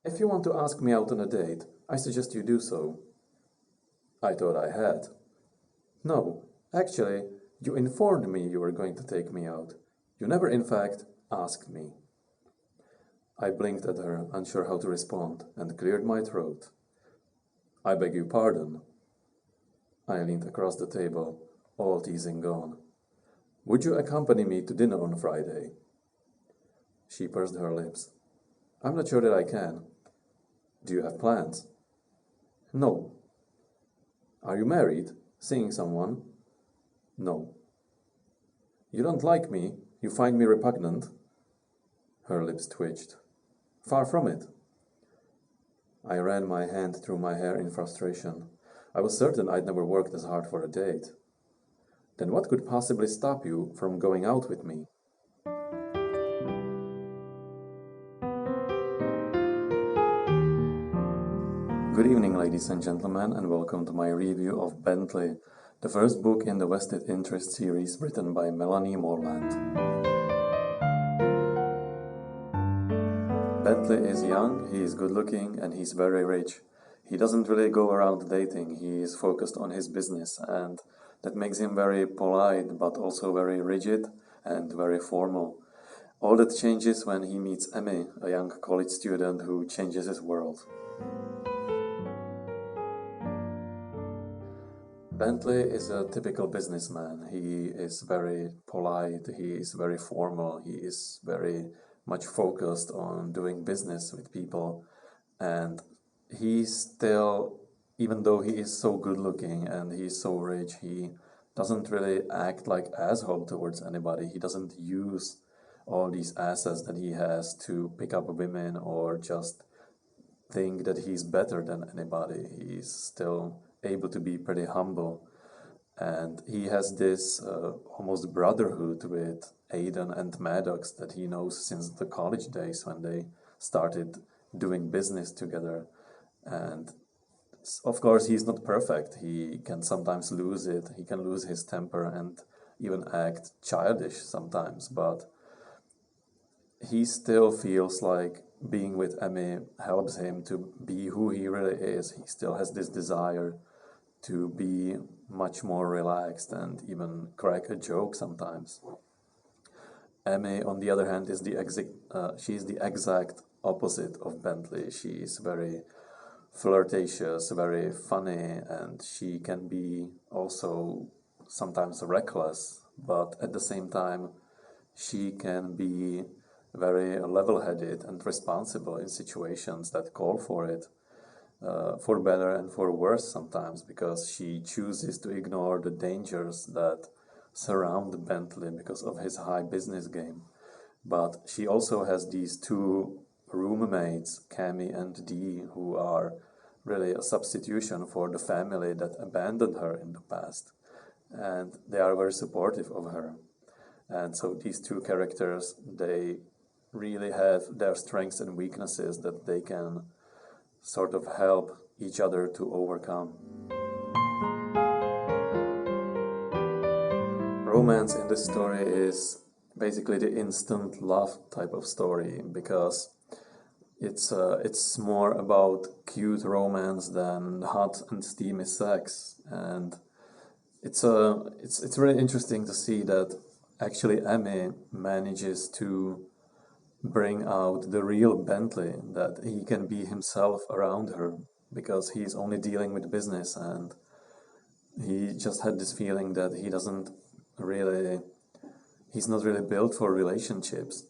If you want to ask me out on a date, I suggest you do so. I thought I had. No, actually, you informed me you were going to take me out. You never, in fact, asked me. I blinked at her, unsure how to respond, and cleared my throat. I beg your pardon. I leaned across the table, all teasing gone. Would you accompany me to dinner on Friday? She pursed her lips. I'm not sure that I can. Do you have plans? No. Are you married? Seeing someone? No. You don't like me? You find me repugnant? Her lips twitched. Far from it. I ran my hand through my hair in frustration. I was certain I'd never worked as hard for a date. Then what could possibly stop you from going out with me? Good evening, ladies and gentlemen, and welcome to my review of Bentley, the first book in the Vested Interest series written by Melanie Moreland. Bentley is young, he is good looking, and he's very rich. He doesn't really go around dating, he is focused on his business, and that makes him very polite, but also very rigid and very formal. All that changes when he meets Emmy, a young college student who changes his world. Bentley is a typical businessman. He is very polite, he is very formal, he is very much focused on doing business with people, and he still, even though he is so good looking and he is so rich, he doesn't really act like asshole towards anybody. He doesn't use all these assets that he has to pick up women or just think that he's better than anybody. He's still able to be pretty humble, and he has this almost brotherhood with Aidan and Maddox that he knows since the college days when they started doing business together. And of course he's not perfect, he can sometimes lose it, he can lose his temper and even act childish sometimes, but he still feels like being with Emmy helps him to be who he really is. He still has this desire to be much more relaxed and even crack a joke sometimes. Emmy, on the other hand, is she's the exact opposite of Bentley. She is very flirtatious, very funny, and she can be also sometimes reckless, but at the same time, she can be very level-headed and responsible in situations that call for it. For better and for worse sometimes, because she chooses to ignore the dangers that surround Bentley because of his high business game. But she also has these two roommates, Cammy and Dee, who are really a substitution for the family that abandoned her in the past. And they are very supportive of her. And so these two characters, they really have their strengths and weaknesses that they can sort of help each other to overcome. Romance in this story is basically the instant love type of story, because it's more about cute romance than hot and steamy sex, and it's really interesting to see that actually Emmy manages to bring out the real Bentley, that he can be himself around her, because he's only dealing with business, and he just had this feeling that he's not really built for relationships.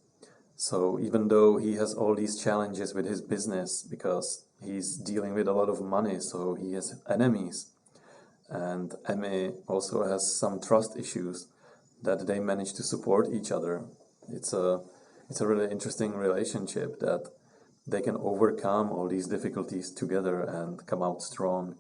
So even though he has all these challenges with his business, because he's dealing with a lot of money, so he has enemies, and Emmy also has some trust issues, that they manage to support each other. It's a really interesting relationship that they can overcome all these difficulties together and come out strong.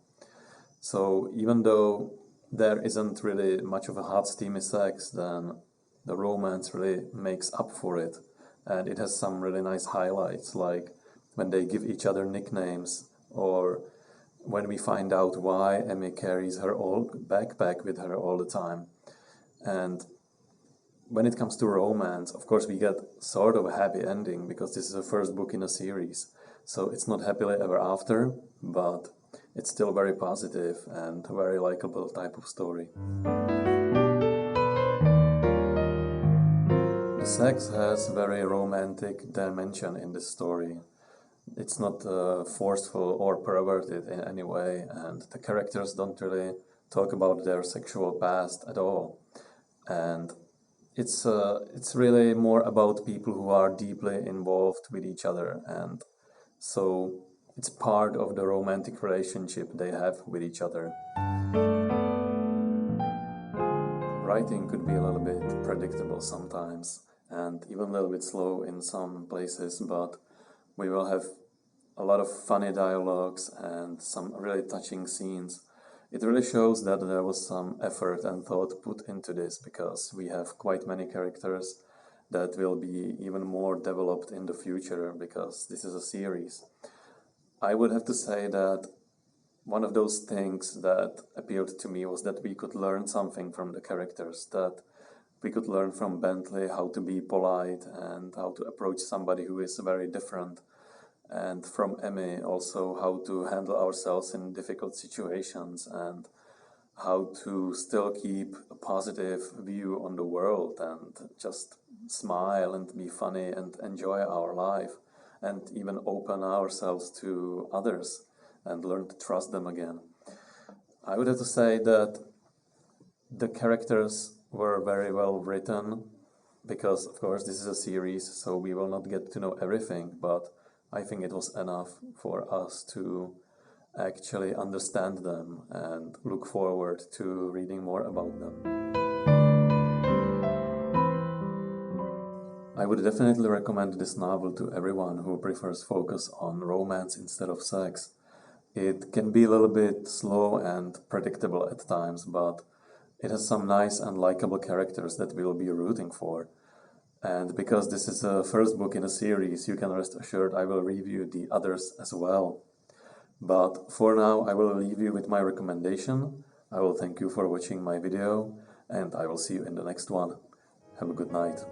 So even though there isn't really much of a hot, steamy sex, then the romance really makes up for it. And it has some really nice highlights, like when they give each other nicknames, or when we find out why Emmy carries her old backpack with her all the time. And when it comes to romance, of course, we get sort of a happy ending, because this is the first book in a series. So it's not happily ever after, but it's still very positive and a very likable type of story. The sex has a very romantic dimension in this story. It's not forceful or perverted in any way, and the characters don't really talk about their sexual past at all. And it's really more about people who are deeply involved with each other, and so it's part of the romantic relationship they have with each other. Writing could be a little bit predictable sometimes, and even a little bit slow in some places, but we will have a lot of funny dialogues and some really touching scenes. It really shows that there was some effort and thought put into this, because we have quite many characters that will be even more developed in the future, because this is a series. I would have to say that one of those things that appealed to me was that we could learn something from the characters, that we could learn from Bentley how to be polite and how to approach somebody who is very different, and from Emmy also how to handle ourselves in difficult situations and how to still keep a positive view on the world and just smile and be funny and enjoy our life and even open ourselves to others and learn to trust them again. I would have to say that the characters were very well written, because of course this is a series, so we will not get to know everything, but I think it was enough for us to actually understand them and look forward to reading more about them. I would definitely recommend this novel to everyone who prefers focus on romance instead of sex. It can be a little bit slow and predictable at times, but it has some nice and likable characters that we'll be rooting for. And because this is the first book in a series, you can rest assured I will review the others as well. But for now, I will leave you with my recommendation. I will thank you for watching my video, and I will see you in the next one. Have a good night.